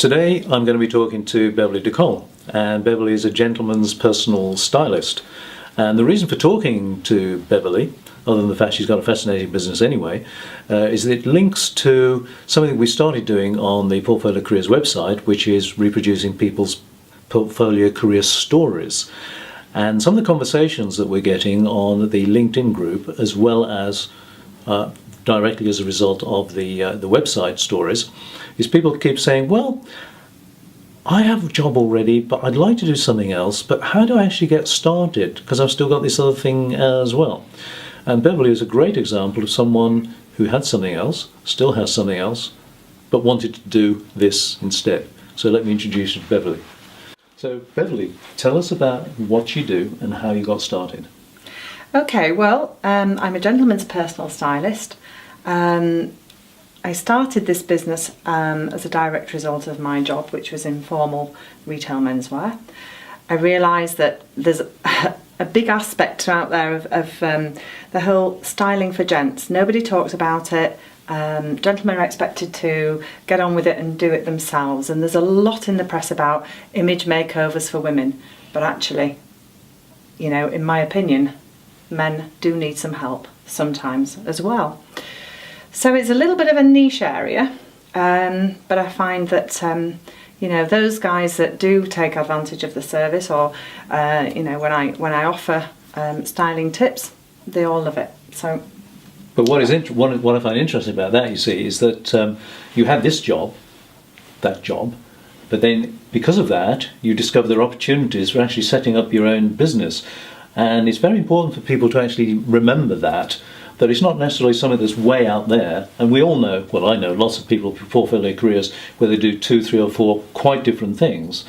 Today I'm going to be talking to Beverley De Col, and Beverley is a gentleman's personal stylist. And the reason for talking to Beverley, other than the fact she's got a fascinating business anyway, is that it links to something we started doing on the Portfolio Careers website, which is reproducing people's portfolio career stories. And some of the conversations that we're getting on the LinkedIn group, as well as directly as a result of the website stories, is people keep saying, well, I have a job already, but I'd like to do something else, but how do I actually get started? Because I've still got this other thing as well. And Beverley is a great example of someone who had something else, still has something else, but wanted to do this instead. So let me introduce you to Beverley. So Beverley, tell us about what you do and how you got started. Okay, well, I'm a gentleman's personal stylist. I started this business as a direct result of my job, which was informal retail menswear. I realised that there's a big aspect out there of the whole styling for gents. Nobody talks about it. Gentlemen are expected to get on with it and do it themselves, and there's a lot in the press about image makeovers for women, but actually, you know, in my opinion, men do need some help sometimes as well. So it's a little bit of a niche area, but I find that you know, those guys that do take advantage of the service, or you know, when I offer styling tips, they all love it. So. But what I find interesting about that, you see, is that you had this job, that job, but then because of that, you discover there are opportunities for actually setting up your own business. And it's very important for people to actually remember that it's not necessarily something that's way out there. And we all know, well, I know lots of people with portfolio careers where they do 2, 3 or 4 quite different things.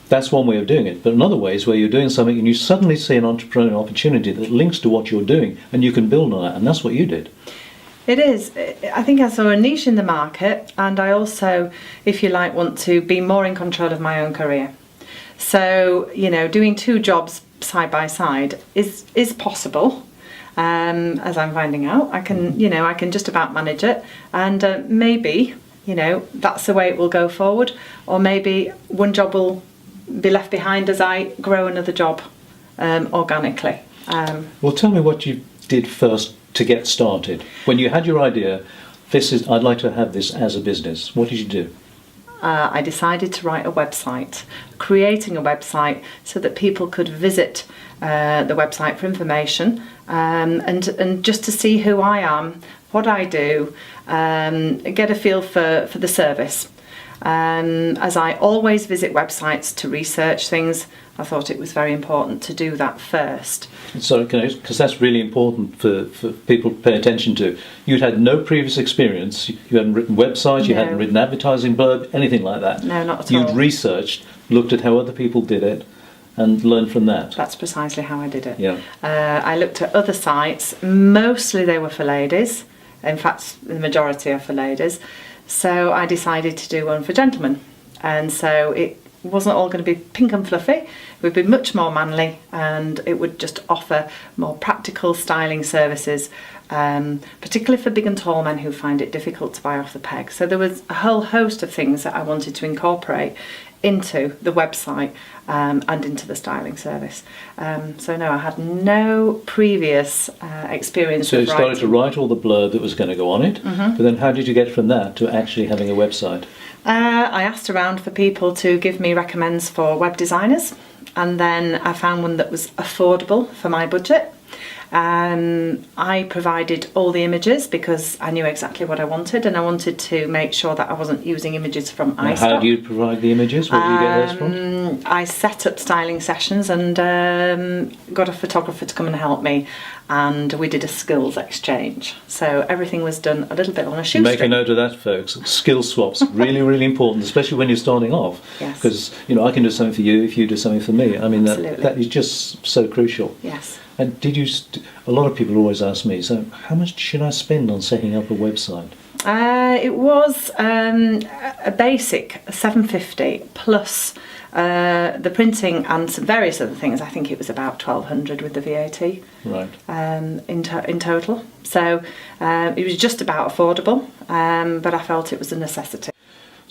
That's one way of doing it. But another way is where you're doing something and you suddenly see an entrepreneurial opportunity that links to what you're doing, and you can build on that. And that's what you did. It is. I think I saw a niche in the market, and I also, if you like, want to be more in control of my own career. So, you know, doing 2 jobs side by side is possible. As I'm finding out, I can just about manage it, and maybe, you know, that's the way it will go forward, or maybe one job will be left behind as I grow another job organically. Well, tell me what you did first to get started. When you had your idea, I'd like to have this as a business, what did you do? I decided to write a website, creating a website so that people could visit the website for information, and just to see who I am, what I do, get a feel for the service. As I always visit websites to research things, I thought it was very important to do that first. So, because that's really important for people to pay attention to. You'd had no previous experience, you hadn't written websites, you hadn't written advertising blurb, anything like that. No, not at all. You'd researched, looked at how other people did it, and learned from that. That's precisely how I did it. Yeah. I looked at other sites, mostly they were for ladies, in fact the majority are for ladies, so I decided to do one for gentlemen, and so it wasn't all going to be pink and fluffy. It would be much more manly, and it would just offer more practical styling services, particularly for big and tall men who find it difficult to buy off the peg. So there was a whole host of things that I wanted to incorporate into the website and into the styling service. So no, I had no previous experience. So you started to write all the blurb that was going to go on it, but then how did you get from that to actually having a website? I asked around for people to give me recommends for web designers, and then I found one that was affordable for my budget. I provided all the images because I knew exactly what I wanted, and I wanted to make sure that I wasn't using images from iStock. How do you provide the images? Where do you get those from? I set up styling sessions and got a photographer to come and help me, and we did a skills exchange. So everything was done a little bit on a shoestring. Make a note of that, folks. Skill swaps, really, really important, especially when you're starting off. Yes. Because, you know, I can do something for you if you do something for me. I mean, that is just so crucial. Yes. And a lot of people always ask me, so how much should I spend on setting up a website? It was a basic $750 plus the printing and some various other things. I think it was about $1,200 with the VAT. Right. In total. So it was just about affordable, but I felt it was a necessity.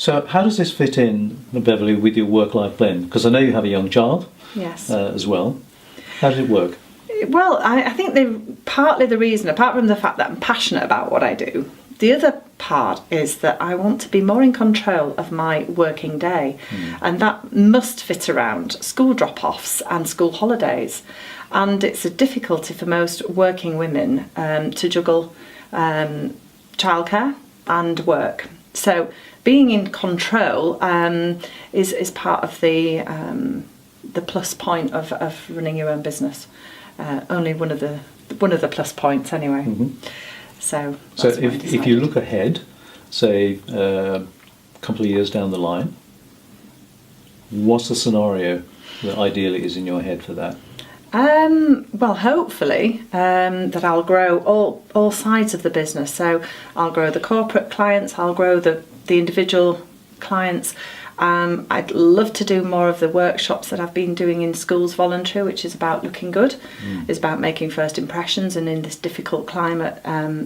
So how does this fit in, Beverley, with your work-life blend? Because I know you have a young child Yes. as well. How does it work? Well, I think partly the reason, apart from the fact that I'm passionate about what I do, the other part is that I want to be more in control of my working day, and that must fit around school drop-offs and school holidays. And it's a difficulty for most working women to juggle childcare and work. So being in control is part of the plus point of running your own business. Only one of the plus points, anyway. So if you look ahead, say a couple of years down the line, what's the scenario that ideally is in your head for that? Well, hopefully that I'll grow all sides of the business. So I'll grow the corporate clients, I'll grow the individual clients. I'd love to do more of the workshops that I've been doing in schools voluntary, which is about looking good. It's about making first impressions, and in this difficult climate,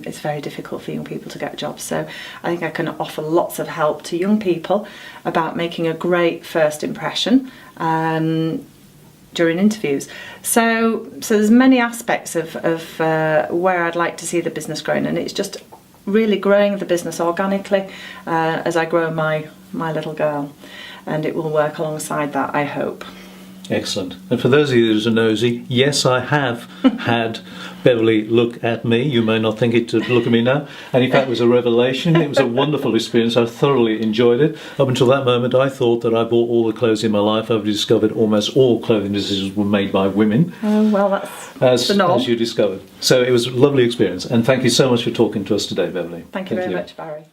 it's very difficult for young people to get jobs. So I think I can offer lots of help to young people about making a great first impression during interviews. So there's many aspects of where I'd like to see the business growing, and it's just really growing the business organically as I grow my little girl, and it will work alongside that, I hope. Excellent. And for those of you that are nosy, yes, I have had Beverley look at me. You may not think it to look at me now. And in fact, it was a revelation. It was a wonderful experience. I thoroughly enjoyed it. Up until that moment, I thought that I bought all the clothes in my life. I've discovered almost all clothing decisions were made by women. Oh, well, that's the norm. As you discovered. So it was a lovely experience. And thank you so much for talking to us today, Beverley. Thank you very much, Barry.